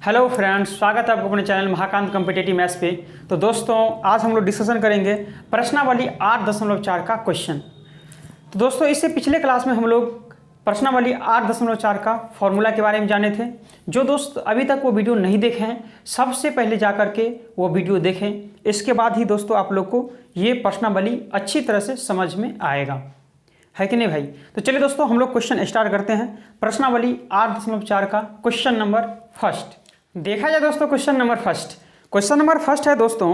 Hello friends, स्वागत है आपको अपने चैनल महाकांत कॉम्पिटिटिव मैथ्स पे। तो दोस्तों आज हम लोग डिस्कशन करेंगे प्रश्नावली 8.4 का क्वेश्चन। तो दोस्तों इससे पिछले क्लास में हम लोग प्रश्नावली 8.4 का फॉर्मूला के बारे में जाने थे। जो दोस्त अभी तक वो वीडियो नहीं देखे हैं सबसे पहले जा करके वो वीडियो देखें, इसके बाद ही दोस्तों आप लोग को ये प्रश्नावली अच्छी तरह से समझ में आएगा, है कि नहीं भाई। तो चलिए दोस्तों हम लोग क्वेश्चन स्टार्ट करते हैं। प्रश्नावली 8.4 का क्वेश्चन नंबर फर्स्ट देखा जाए दोस्तों। क्वेश्चन नंबर फर्स्ट है दोस्तों,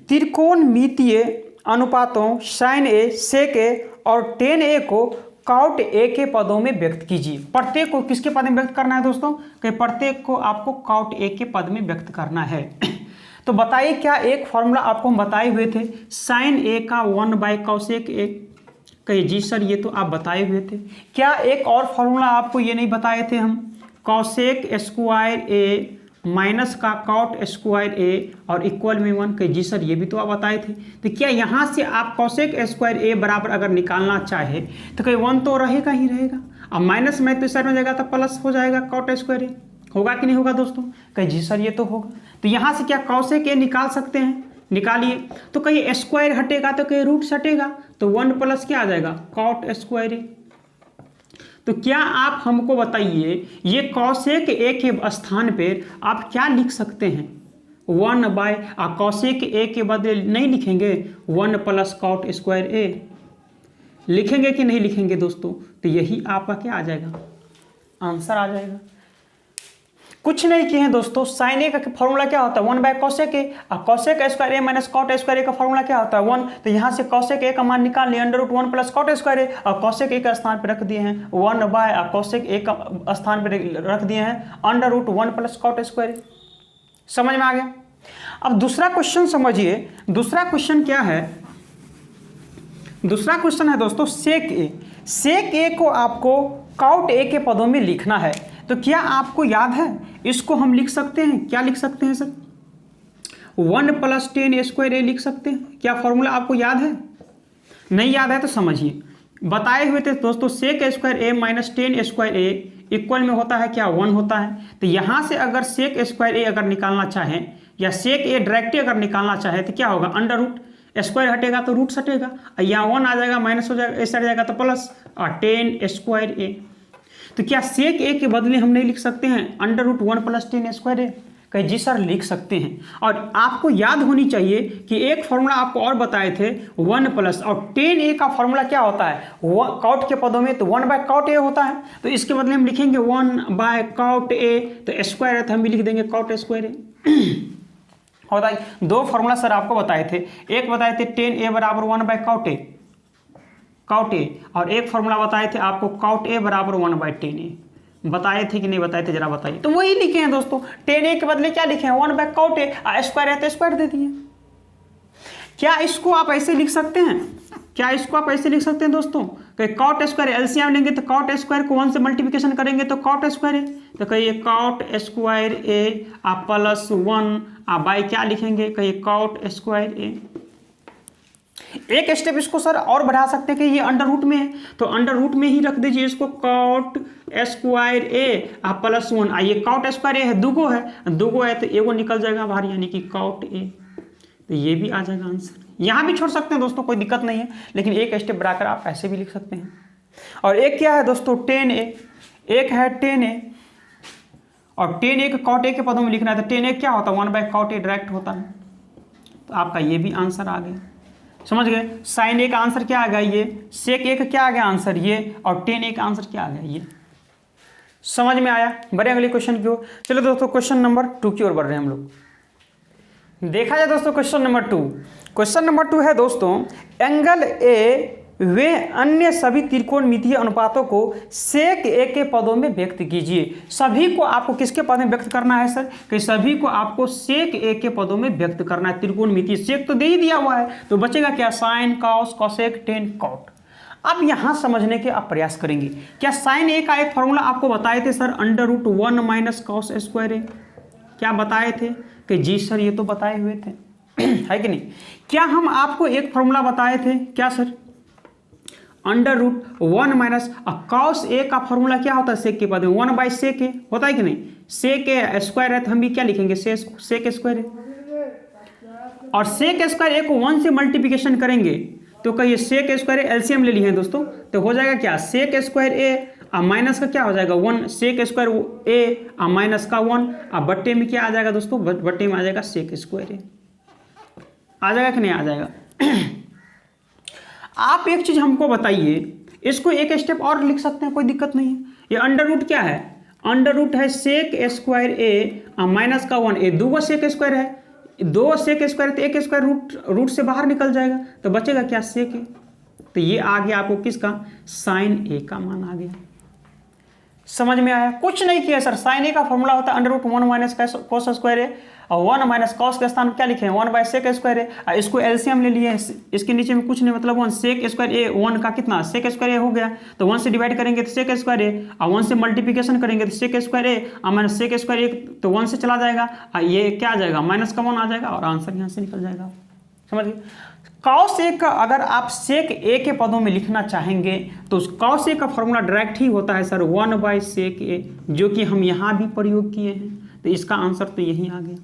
त्रिकोणमितीय अनुपातों sin a, sec a और tan a को cot a के पदों में व्यक्त कीजिए। प्रत्येक को किसके पद में व्यक्त करना है दोस्तों? कि प्रत्येक को आपको cot a के पद में व्यक्त करना है। तो बताइए क्या एक फॉर्मूला आपको हम बताए हुए थे sin a का 1/cosec a। कहिए जी सर ये तो आप बताए हुए थे। क्या एक और फॉर्मूला आपको ये नहीं बताए थे हम, cosec स्क्वायर a माइनस का cot स्क्वायर a और इक्वल में 1? कहिए जी सर ये भी तो आप बताए थे। तो क्या यहाँ से आप cosec स्क्वायर a बराबर अगर निकालना चाहे तो कहीं 1 तो रहेगा ही रहेगा, अब माइनस में तो साइड में जाएगा तो प्लस हो जाएगा cot स्क्वायर a। होगा कि नहीं होगा दोस्तों? कहिए जी सर ये तो होगा। तो यहाँ से क्या cosec a निकाल सकते हैं, निकालिए। तो कहीं स्क्वायर हटेगा तो कहीं रूट हटेगा, तो 1 प्लस क्या आ जाएगा cot स्क्वायर a। तो क्या आप हमको बताइए ये cosec a के स्थान पर आप क्या लिख सकते हैं? 1/, cosec a के बदले नहीं लिखेंगे 1 प्लस cot स्क्वायर a, लिखेंगे कि नहीं लिखेंगे दोस्तों? तो यही आपका क्या आ जाएगा, आंसर आ जाएगा। कुछ नहीं किए हैं दोस्तों। sin a का फॉर्मूला क्या होता है 1/cosec a, और cosec square a minus cot square a का फॉर्मूला क्या होता है 1। तो यहाँ से cosec a का मान निकाल लिया √1 प्लस cot स्क्वायर a, और cosec a का स्थान पर रख दिए हैं 1/, cosec a का स्थान पर रख दिए हैं √1 प्लस cot स्क्वायर a। समझ में आ गया? अब दूसरा क्वेश्चन समझिए। दूसरा क्वेश्चन क्या है? दूसरा क्वेश्चन है दोस्तों sec a। sec a को आपको cot a के पदों में लिखना है। तो क्या आपको याद है इसको हम लिख सकते हैं? क्या लिख सकते हैं sir? 1 plus tan square a लिख सकते हैं। क्या फॉर्मूला आपको याद है? नहीं याद है तो समझिए। बताए हुए थे दोस्तों sec square a minus tan square a equal में होता है क्या 1 होता है। तो यहाँ से अगर sec स्क्वायर a अगर निकालना चाहें या sec a डायरेक्ट अगर निकालना चाहे तो क्या होगा, अंडर रूट, स्क्वायर हटेगा तो रूट हटेगा, यहाँ 1 आ जाएगा माइनस हो जाएगा, इस साइड जाएगा तो प्लस, और tan स्क्वायर a। तो क्या sec a के बदले हम नहीं लिख सकते हैं √1 प्लस tan स्क्वायर a? कहीं जी सर लिख सकते हैं। और आपको याद होनी चाहिए कि एक फॉर्मूला आपको और बताए थे 1 प्लस, और tan a का फॉर्मूला क्या होता है cot के पदों में, तो 1/cot a होता है। तो इसके बदले हम लिखेंगे 1/cot a, तो स्क्वायर है तो हम भी लिख देंगे cot स्क्वायर a। होता है दो फॉर्मूला सर आपको बताए थे, एक बताए थे tan a बराबर 1/cot a, और एक फॉर्मूला बताए थे आपको cot a बराबर 1/tan a। बताए थे कि नहीं बताए थे, जरा बताइए। तो वही लिखे हैं दोस्तों, tan a के बदले क्या लिखे हैं 1/cot a, स्क्वायर है तो स्क्वायर दे दिए। क्या इसको आप ऐसे लिख सकते हैं? क्या इसको आप ऐसे लिख सकते हैं दोस्तों कि cot स्क्वायर एलसीएम लेंगे तो cot स्क्वायर को 1 से मल्टीप्लिकेशन करेंगे तो cot स्क्वायर है, तो कहिए cot square a plus 1 by क्या लिखेंगे, कहिए cot स्क्वायर a। एक स्टेप इसको सर और बढ़ा सकते हैं कि ये अंडर रूट में है तो अंडर रूट में ही रख दीजिए इसको cot स्क्वायर a प्लस 1। ये cot स्क्वायर a है, दुगो है तो एगो निकल जाएगा बाहर, यानी कि cot a। तो ये भी आ जाएगा आंसर। यहाँ भी छोड़ सकते हैं दोस्तों, कोई दिक्कत नहीं है, लेकिन एक स्टेप बढ़ाकर आप ऐसे भी लिख सकते हैं। और एक क्या है दोस्तों tan a, एक है tan a, और tan a को cot a के पदों में लिखना है तो tan a क्या होता है 1/cot a डायरेक्ट होता है। तो आपका ये भी आंसर आ गया, समझ गए। sin a का आंसर क्या आ गया ये, sec a का क्या आ गया आंसर ये, और tan a का आंसर क्या आ गया ये। समझ में आया? बढ़े अगले क्वेश्चन की ओर। चलो दोस्तों क्वेश्चन नंबर 2 की ओर बढ़ रहे हैं हम लोग। देखा जाए दोस्तों क्वेश्चन नंबर 2। क्वेश्चन नंबर 2 है दोस्तों, एंगल a वे अन्य सभी त्रिकोणमितीय अनुपातों को sec a के पदों में व्यक्त कीजिए। सभी को आपको किसके पद में व्यक्त करना है सर? कि सभी को आपको sec a के पदों में व्यक्त करना है। त्रिकोणमितीय sec तो दे ही दिया हुआ है, तो बचेगा क्या sin, cos, cosec, tan, cot। अब यहाँ समझने के आप प्रयास करेंगे। क्या sin a का एक फॉर्मूला आपको बताए थे sir √1 minus cos square a? क्या बताए थे? कि जी सर ये तो बताए हुए थे है कि नहीं। क्या हम आपको एक फॉर्मूला बताए थे क्या sir under root 1 minus cos A का फॉर्मूला क्या होता है सेक के पद में 1 बाई सेक ए होता है कि नहीं, सेक ए स्क्वायर है तो हम भी क्या लिखेंगे सेक स्क्वायर है, और सेक स्क्वायर ए को 1 से मल्टीप्लिकेशन करेंगे तो कहिए सेक स्क्वायर एलसीएम ले लिए हैं दोस्तों, तो हो जाएगा क्या सेक स्क्वायर ए माइनस का क्या हो जाएगा 1, सेक स्क्वायर ए माइनस का 1, बट्टे में क्या आ जाएगा दोस्तों, बट्टे में आ जाएगा सेक स्क्वायर ए, आ जाएगा कि नहीं आ जाएगा। आप एक चीज हमको बताइए, इसको एक स्टेप और लिख सकते हैं, कोई दिक्कत नहीं है। ये अंडर रूट क्या है, अंडर रूट है सेक स्क्वायर ए माइनस का 1, ए दो सेक स्क्वायर है, 2 सेक स्क्वायर तो एक स्क्वायर रूट से बाहर निकल जाएगा तो बचेगा क्या सेक ए, तो ये आ गया आपको किसका साइन ए का मान आ गया। समझ में आया, कुछ नहीं किया सर, साइन ए का फॉर्मूला होता है under root 1 minus cos square है, और 1 माइनस कॉस के स्थान क्या लिखे हैं 1 बाई सेक स्क्वायर है, इसको एलसीएम ले लिए, इसके नीचे में कुछ नहीं मतलब 1 सेक स्क्वायर ए 1 का कितना सेक स्क्वायर ए हो गया, तो 1 से डिवाइड करेंगे तो सेक स्क्वायर ए, और 1 से मल्टीप्लिकेशन करेंगे तो सेक स्क्वायर ए माइनस सेक स्क्वायर ए, तो 1 से चला जाएगा, ये क्या आ जाएगा माइनस का 1 आ जाएगा, और आंसर यहाँ से निकल जाएगा। समझ गए। कॉस ए का अगर आप सेक ए के पदों में लिखना चाहेंगे तो कॉस ए का फॉर्मूला डायरेक्ट ही होता है सर 1 बाई सेक ए, जो कि हम यहाँ भी प्रयोग किए हैं, तो इसका आंसर तो यही आ गया।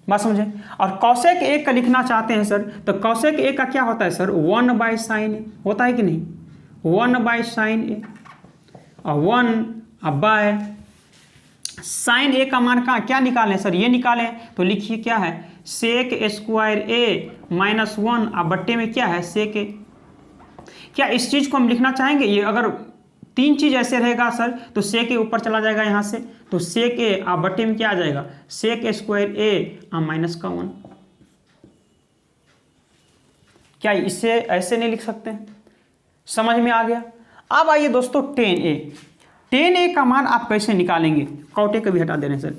बात समझे। और कॉसेक ए का लिखना चाहते हैं सर, तो कॉसेक ए का क्या होता है सर 1 बाई साइन ए, होता है कि नहीं 1 बाई साइन ए, और 1 बाय साइन ए का मान का क्या निकालें सर, ये निकालें तो लिखिए क्या है सेक स्क्वायर ए माइनस 1, अब बट्टे में क्या है सेक ए। क्या इस चीज को हम लिखना चाहेंगे, ये अगर 3 चीज ऐसे रहेगा सर तो सेक ए ऊपर चला जाएगा यहाँ से, तो सेक ए अब बट्टे में क्या आ जाएगा सेक स्क्वायर ए माइनस का 1। क्या इससे ऐसे नहीं लिख सकते हैं, समझ में आ गया। अब आइए दोस्तों 10a का मान आप कैसे निकालेंगे, कौटे को भी हटा दे रहे हैं सर।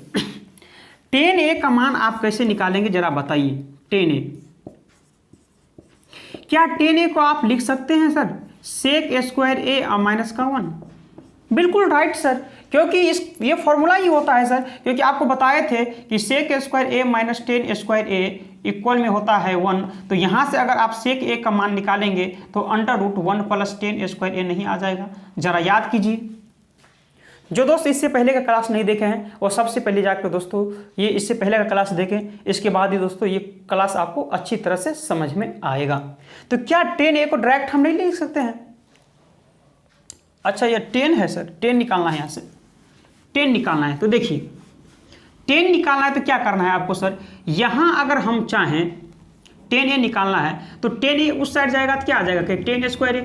10a का मान आप कैसे निकालेंगे जरा बताइए। 10a क्या 10a को आप लिख सकते हैं सर सेक स्क्वायर ए माइनस का 1, बिल्कुल राइट सर, क्योंकि ये फॉर्मूला ही होता है सर, क्योंकि आपको बताए थे कि सेक स्क्वायर ए माइनस 10 स्क्वायर ए इक्वल में होता है 1, तो यहाँ से अगर आप सेक ए का मान निकालेंगे तो अंडर रूट 1 प्लस 10 स्क्वायर ए नहीं आ जाएगा। जरा याद कीजिए, जो दोस्त इससे पहले का क्लास नहीं देखे हैं वो सबसे पहले जाकर दोस्तों ये इससे पहले का क्लास देखें, इसके बाद ही दोस्तों ये क्लास आपको अच्छी तरह से समझ में आएगा। तो क्या 10a को डायरेक्ट हम नहीं लिख सकते हैं, अच्छा ये 10 है सर, 10 निकालना है, यहाँ से 10 निकालना है, तो देखिए 10 निकालना है तो क्या करना है आपको सर, यहाँ अगर हम चाहें 10a निकालना है तो 10a उस साइड जाएगा तो क्या आ जाएगा कि 10 स्क्वायर ए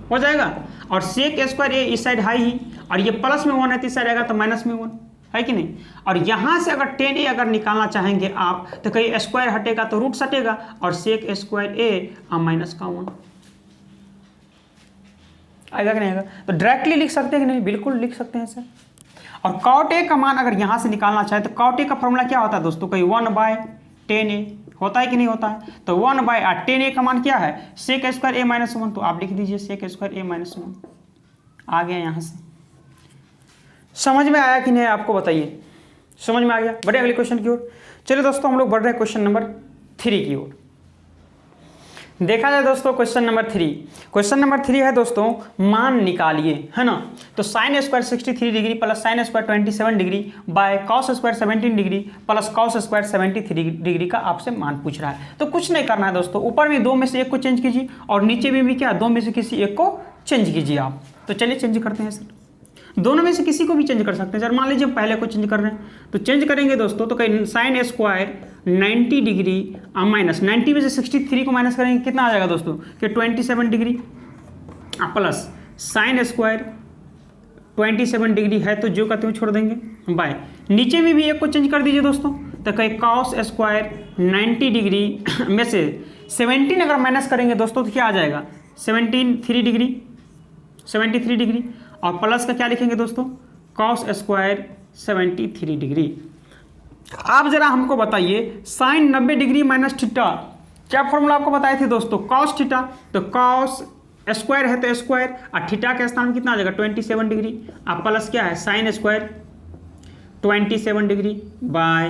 हो जाएगा, और सेक स्क्वायर ए इस साइड हाई ही, और ये प्लस में 1 है तो इस साइड आएगा तो माइनस में 1 है कि नहीं। और यहाँ से अगर 10a अगर निकालना चाहेंगे आप तो कहीं स्क्वायर हटेगा तो रूट हटेगा, और सेक स्क्वायर ए माइनस का 1 आएगा कि नहीं आएगा, तो डायरेक्टली लिख सकते हैं कि नहीं, बिल्कुल लिख सकते हैं सर। और कॉट ए का मान अगर यहाँ से निकालना चाहे तो कॉट ए का फॉर्मूला क्या होता है दोस्तों, कहीं 1 बाय 10a होता है कि नहीं होता है, तो 1 बाय 10a का मान क्या है सेक स्क्वायर ए माइनस 1, तो आप लिख दीजिए सेक स्क्वायर ए माइनस 1 आ गया। यहाँ से समझ में आया कि नहीं आपको बताइए, समझ में आ गया। बढ़े अगले क्वेश्चन की ओर। चलिए दोस्तों हम लोग बढ़ रहे हैं क्वेश्चन नंबर 3 की ओर। देखा जाए दोस्तों क्वेश्चन नंबर 3, क्वेश्चन नंबर 3 है दोस्तों मान निकालिए, है ना। तो sine square 63 degree plus sine square 27 degree by cos square 17 degree plus cos square 73 degree का आपसे मान पूछ रहा है। तो कुछ नहीं करना है दोस्तों, ऊपर में 2 में से एक को चेंज कीजिए और नीचे में भी क्या 2 में से किसी एक को चेंज कीजिए आप। तो चलिए चेंज करते हैं सर, दोनों में से किसी को भी चेंज कर सकते हैं सर। मान लीजिए पहले को चेंज कर रहे हैं तो चेंज करेंगे दोस्तों, तो कहीं साइन स्क्वायर 90 डिग्री माइनस 90 में से 63 को माइनस करेंगे कितना आ जाएगा दोस्तों कि 27 degree plus sine square 27 degree है तो जो कहते हैं छोड़ देंगे बाय नीचे में भी एक को चेंज कर दीजिए दोस्तों, तो कहीं कॉस स्क्वायर 90 डिग्री में से 17 अगर माइनस करेंगे दोस्तों तो क्या आ जाएगा 73 डिग्री और प्लस का क्या लिखेंगे दोस्तों कॉस स्क्वायर 73 डिग्री। आप जरा हमको बताइए साइन 90 डिग्री माइनस थीटा क्या फॉर्मूला आपको बताए थे दोस्तों कॉस थीटा, तो कॉस स्क्वायर है तो स्क्वायर और थीटा के स्थान में कितना आ जाएगा 27 डिग्री और प्लस क्या है sine square 27 degree by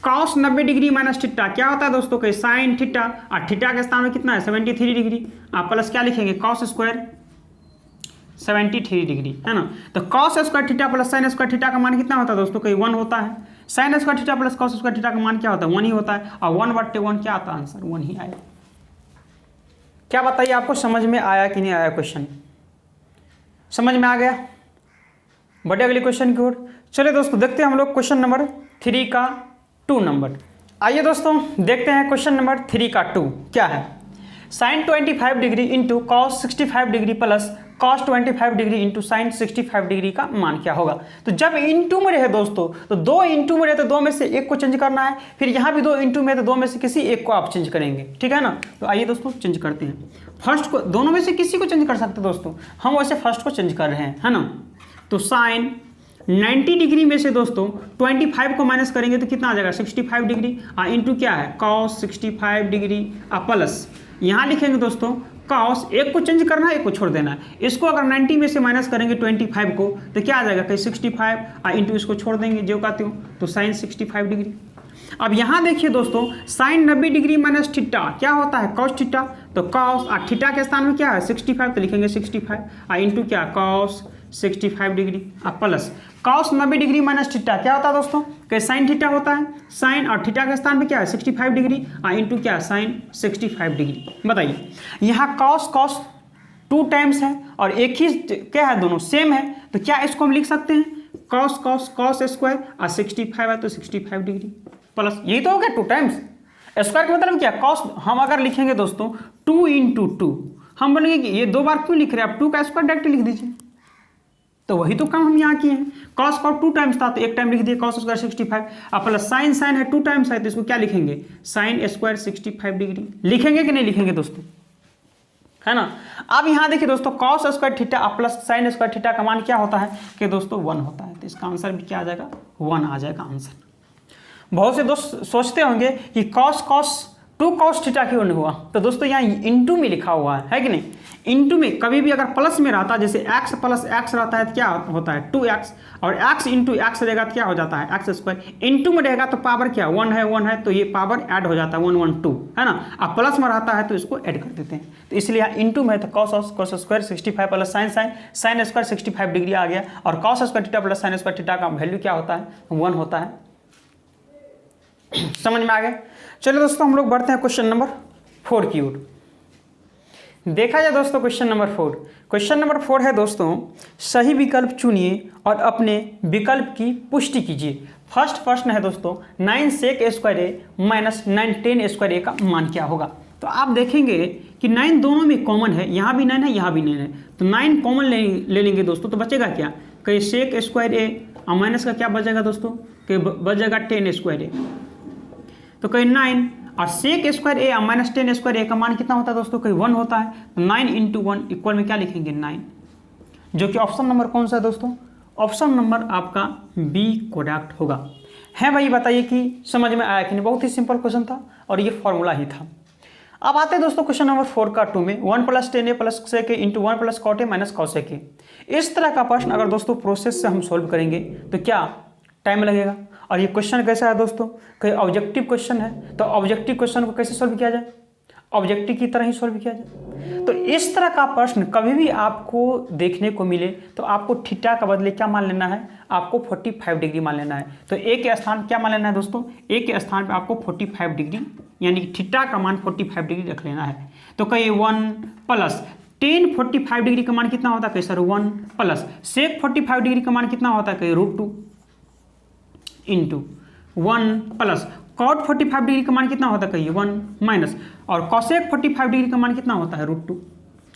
cos 90 degree minus theta क्या होता है दोस्तों कि साइन थीटा, और थीटा के स्थान में कितना है 73 डिग्री। आप प्लस क्या लिखेंगे कॉस स्क्वायर 73 डिग्री, है ना। तो cos square theta plus sine square theta का मान कितना होता है दोस्तों, कहीं 1 होता है। Sign square theta plus cos square theta का मान क्या होता है 1 ही होता है, और 1/1 क्या आता है आंसर 1 ही आएगा। क्या बताइए आपको समझ में आया कि नहीं आया क्वेश्चन, समझ में आ गया। बढ़े अगले क्वेश्चन की ओर। चलिए दोस्तों देखते हैं हम लोग क्वेश्चन नंबर 3 का 2 नंबर। आइए दोस्तों देखते हैं क्वेश्चन नंबर 3 का 2 क्या है। Sine 25 degree into cos 65 degree plus cos 25 degree into sine 65 degree का मान क्या होगा। तो जब इंटू में रहे दोस्तों तो 2 इंटू में रहे तो 2 में से एक को चेंज करना है, फिर यहाँ भी 2 इंटू में तो 2 में से किसी एक को आप चेंज करेंगे, ठीक है ना। तो आइए दोस्तों चेंज करते हैं। फर्स्ट को दोनों में से किसी को चेंज कर सकते दोस्तों, हम वैसे फर्स्ट को चेंज कर रहे हैं, है ना। तो साइन 90 डिग्री में से दोस्तों 25 को माइनस करेंगे तो कितना आ जाएगा 65 डिग्री, इंटू क्या है कॉस 65 डिग्री प्लस यहाँ लिखेंगे दोस्तों कॉस, एक को चेंज करना है एक को छोड़ देना है। इसको अगर 90 में से माइनस करेंगे 25 को तो क्या आ जाएगा कहीं 65 इंटू इसको छोड़ देंगे जो कहते हो, तो साइन 65 डिग्री। अब यहाँ देखिए दोस्तों साइन 90 डिग्री माइनस थीटा क्या होता है कॉस थीटा, तो कॉस और थीटा के स्थान में क्या है 65 तो लिखेंगे 65 इंटू क्या cos 65 degree plus cos 90 degree minus theta क्या होता है दोस्तों कि साइन थीटा होता है, साइन और थीटा के स्थान पे क्या है 65 डिग्री इंटू क्या साइन 65 डिग्री। बताइए यहाँ कॉस कॉस 2 टाइम्स है और एक ही क्या है दोनों सेम है, तो क्या इसको हम लिख सकते हैं कॉस कॉस कॉस स्क्वायर और 65 है तो 65 डिग्री प्लस, यही तो हो गया 2 टाइम्स। स्क्वायर का मतलब क्या कॉस, हम अगर लिखेंगे दोस्तों 2 इंटू 2 हम बोलेंगे कि ये 2 बार क्यों लिख रहे हैं आप 2 का स्क्वायर डायरेक्ट लिख दीजिए, तो वही तो काम हम यहाँ किए हैं। कॉस का 2 टाइम्स था तो एक टाइम लिख दिए cos square 65 plus sine sine है 2 टाइम्स है तो इसको क्या लिखेंगे साइन स्क्वायर 65 डिग्री। लिखेंगे कि नहीं लिखेंगे दोस्तों, है ना। अब यहाँ देखिए दोस्तों cos square theta plus sine square theta का मान क्या होता है कि दोस्तों 1 होता है, तो इसका आंसर भी क्या आ जाएगा 1 आ जाएगा आंसर। बहुत से दोस्त सोचते होंगे कि कॉस कॉस 2 कॉस थीटा क्यों नहीं हुआ, तो दोस्तों यहाँ इंटू में लिखा हुआ है कि नहीं। इंटू में कभी भी अगर प्लस में रहता जैसे x प्लस x रहता है तो क्या होता है 2x, और x इंटू x रहेगा तो क्या हो जाता है एक्स स्क्वायर। इंटू में रहेगा तो पावर क्या 1 है तो ये पावर ऐड हो जाता है 1 1 2, है ना। अब प्लस में रहता है तो इसको ऐड कर देते हैं, तो इसलिए यहाँ इंटू में तो cos square 65 plus sine sine square 65 degree आ गया, और cos square theta plus sine square theta का वैल्यू क्या होता है 1 होता है। समझ में आ गया। चलिए दोस्तों हम लोग बढ़ते हैं क्वेश्चन नंबर 4 की ओर। देखा जाए दोस्तों क्वेश्चन नंबर 4, क्वेश्चन नंबर 4 है दोस्तों सही विकल्प चुनिए और अपने विकल्प की पुष्टि कीजिए। फर्स्ट प्रश्न है दोस्तों 9 सेक स्क्वायर ए माइनस 9 टेन स्क्वायर ए का मान क्या होगा। तो आप देखेंगे कि 9 दोनों में कॉमन है, यहाँ भी 9 है यहाँ भी 9 है, तो 9 कॉमन ले लेंगे दोस्तों, तो बचेगा क्या कहीं सेक स्क्वायर ए और माइनस का क्या बचेगा दोस्तों कि बचेगा 10 स्क्वायर ए, तो कहीं 9 और सेक स्क्वायर ए और माइनस 10 स्क्वायर ए का मान कितना होता है दोस्तों कहीं 1 होता है, तो 9 इंटू 1 इक्वल में क्या लिखेंगे 9, जो कि ऑप्शन नंबर कौन सा है दोस्तों, ऑप्शन नंबर आपका बी करेक्ट होगा। है भाई बताइए कि समझ में आया कि नहीं, बहुत ही सिंपल क्वेश्चन था और ये फॉर्मूला ही था। अब आते हैं दोस्तों क्वेश्चन नंबर 4 का 2 में 1 plus 10 A plus sec A into 1 plus cot A minus cosec A. इस तरह का प्रश्न अगर दोस्तों प्रोसेस से हम सोल्व करेंगे तो क्या टाइम लगेगा, और ये क्वेश्चन कैसा है दोस्तों कहीं ऑब्जेक्टिव क्वेश्चन है, तो ऑब्जेक्टिव क्वेश्चन को कैसे सोल्व किया जाए, ऑब्जेक्टिव की तरह ही सोल्व किया जाए। तो इस तरह का प्रश्न कभी भी आपको देखने को मिले तो आपको थीटा का बदले क्या मान लेना है, आपको 45 डिग्री मान लेना है। तो ए के स्थान क्या मान लेना है दोस्तों, ए के स्थान पे आपको 45 डिग्री यानी कि थीटा का मान 45 डिग्री रख लेना है। तो कहीं 1 प्लस 10 45 डिग्री का मान कितना होता है कहीं सर 1 प्लस सेक 45 डिग्री का मान कितना होता है कहीं √2 इंटू 1 प्लस कॉट 45 डिग्री का मान कितना होता है कहिए 1 माइनस और कॉसेक 45 डिग्री का मान कितना होता है √2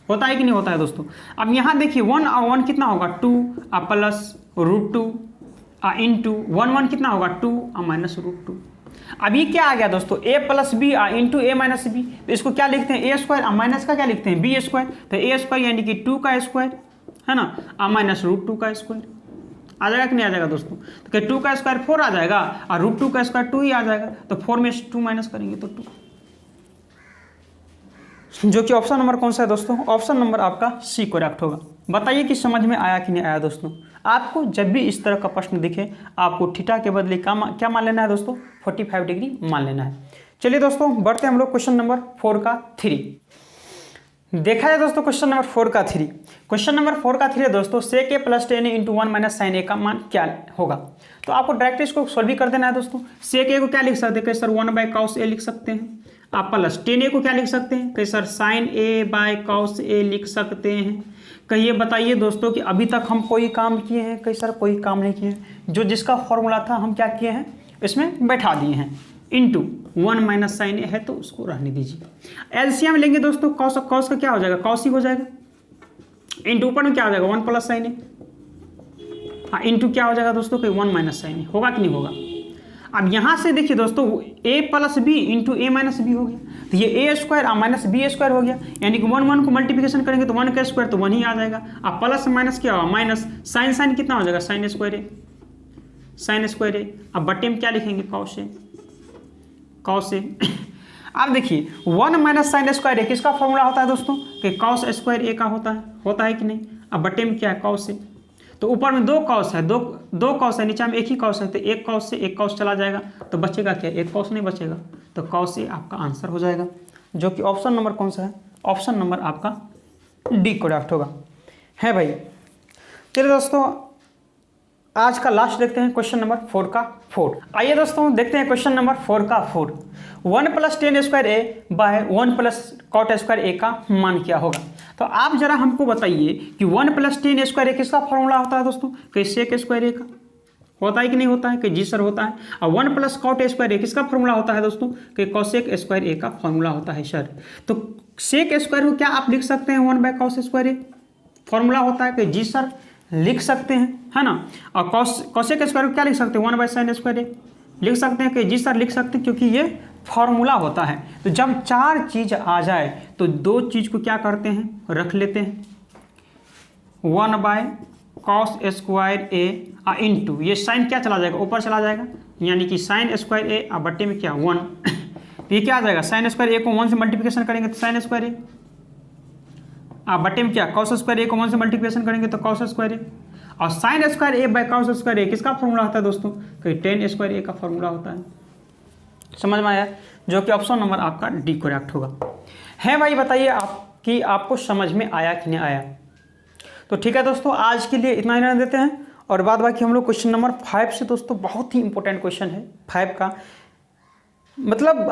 होता है कि नहीं होता है दोस्तों। अब यहाँ देखिए 1 और 1 कितना होगा 2 और प्लस √2 इंटू 1 1 कितना होगा 2 और माइनस √2। अब ये क्या आ गया दोस्तों a plus B into A minus B, तो इसको क्या लिखते हैं ए स्क्वायर और माइनस का क्या लिखते हैं बी स्क्वायर, तो ए स्क्वायर यानी कि 2 का स्क्वायर है ना और माइनस √2 का स्क्वायर आ जाएगा कि नहीं आ जाएगा दोस्तों। तो क्या 2 का स्क्वायर 4 आ जाएगा और √2 का स्क्वायर 2 ही आ जाएगा, तो 4 में 2 माइनस करेंगे तो 2, जो कि ऑप्शन नंबर कौन सा है दोस्तों, ऑप्शन नंबर आपका सी करेक्ट होगा। बताइए कि समझ में आया कि नहीं आया दोस्तों। आपको जब भी इस तरह का प्रश्न दिखे आपको थीटा के बदले क्या मान लेना है दोस्तों, 45 डिग्री मान लेना है। चलिए दोस्तों बढ़ते हैं हम लोग क्वेश्चन नंबर 4 का 3। देखा जाए दोस्तों क्वेश्चन नंबर 4 का 3। क्वेश्चन नंबर 4 का 3 है दोस्तों, sec a plus tan a into 1 minus sine A का मान क्या होगा। तो आपको डायरेक्ट इसको सॉल्व भी कर देना है दोस्तों। sec a को क्या लिख सकते हैं, कहीं सर 1 बाय cos a लिख सकते हैं। आप प्लस tan a को क्या लिख सकते हैं, कहीं sir sine a by cos a लिख सकते हैं। कहिए बताइए दोस्तों कि अभी तक हम कोई काम किए हैं, कहीं सर कोई काम नहीं किए हैं। जो जिसका फॉर्मूला था हम क्या किए हैं, इसमें बैठा दिए हैं। इंटू 1 माइनस साइन ए है तो उसको रहने दीजिए। एलसीएम लेंगे दोस्तों, कॉस का क्या हो जाएगा, कॉस ही हो जाएगा। इंटू ऊपर में क्या हो जाएगा 1 प्लस साइन ए, हाँ इंटू क्या हो जाएगा दोस्तों, कि 1 माइनस साइन ए, होगा कि नहीं होगा। अब यहाँ से देखिए दोस्तों a plus B into A minus B हो गया, तो ये A square minus B square हो गया, यानी कि 1 को मल्टीप्लिकेशन करेंगे तो 1 का स्क्वायर तो 1 ही आ जाएगा। अब प्लस माइनस क्या होगा, माइनस साइन कितना हो जाएगा, साइन स्क्वायर ए। अब बट्टे में क्या लिखेंगे, कॉस ए। अब देखिए 1 माइनस साइन स्क्वायर ए किसका फॉर्मूला होता है दोस्तों, कि कॉस स्क्वायर ए का होता है कि नहीं। अब बटे में क्या है, कॉस ए। तो ऊपर में 2 कॉस है, दो कॉस है, नीचे में एक ही कॉस है, तो एक कॉस से एक कॉस चला जाएगा तो बचेगा क्या, एक कॉस नहीं बचेगा, तो कॉस ए आपका आंसर हो जाएगा, जो कि ऑप्शन नंबर कौन सा है, ऑप्शन नंबर आपका डी करेक्ट होगा, है भाई। चलिए दोस्तों आज का लास्ट देखते हैं क्वेश्चन नंबर 4 का 4। आइए दोस्तों देखते हैं क्वेश्चन नंबर 4 का 4। 1 plus tan square A bye 1 plus cot square ए का मान क्या होगा। तो आप जरा हमको बताइए कि 1 प्लस tan स्क्वायर ए किसका फॉर्मूला होता है दोस्तों, कि सेक स्क्वायर ए का होता है कि नहीं होता है, कि जी सर होता है। और 1 प्लस कॉट स्क्वायर ए किसका फॉर्मूला होता है दोस्तों, कि कॉसेक स्क्वायर ए का फॉर्मूला होता है सर। तो सेक स्क्वायर को क्या आप लिख सकते हैं 1 बाय कॉस स्क्वायर ए, फॉर्मूला होता है, कि जी सर लिख सकते हैं, है ना। और कॉसेक स्क्वायर को क्या लिख सकते हैं 1 बाय साइन स्क्वायर ए लिख सकते हैं, कि जी सर लिख सकते हैं, क्योंकि ये फॉर्मूला होता है। तो जब 4 चीज आ जाए तो 2 चीज को क्या करते हैं, रख लेते हैं। 1 बाय कॉस स्क्वायर ए इंटू ये साइन क्या चला जाएगा, ऊपर चला जाएगा, यानी कि साइन स्क्वायर ए और बट्टे में क्या 1। तो ये क्या आ जाएगा, साइन स्क्वायर ए को 1 से मल्टीप्लिकेशन करेंगे तो साइन स्क्वायर ए, बटे में क्या कॉस स्क्वायर ए को 1 से मल्टीप्लिकेशन करेंगे तो कॉस स्क्वायर ए। और sine square A by cos square A किसका फॉर्मूला होता है दोस्तों, कि tan स्क्वायर ए का फॉर्मूला होता है। समझ में आया, जो कि ऑप्शन नंबर आपका डी करेक्ट होगा, है भाई। बताइए कि आपको समझ में आया कि नहीं आया। तो ठीक है दोस्तों आज के लिए इतना ही रहने देते हैं, और बाद बाकी हम लोग क्वेश्चन नंबर 5 से दोस्तों बहुत ही इंपॉर्टेंट क्वेश्चन है 5 का, मतलब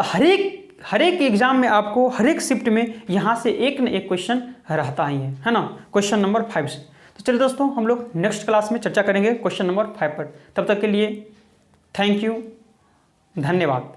हर एक एग्जाम में आपको हर एक शिफ्ट में यहाँ से एक न एक क्वेश्चन रहता ही है ना, क्वेश्चन नंबर 5 से। तो चलिए दोस्तों हम लोग नेक्स्ट क्लास में चर्चा करेंगे क्वेश्चन नंबर 5 पर। तब तक के लिए थैंक यू, धन्यवाद।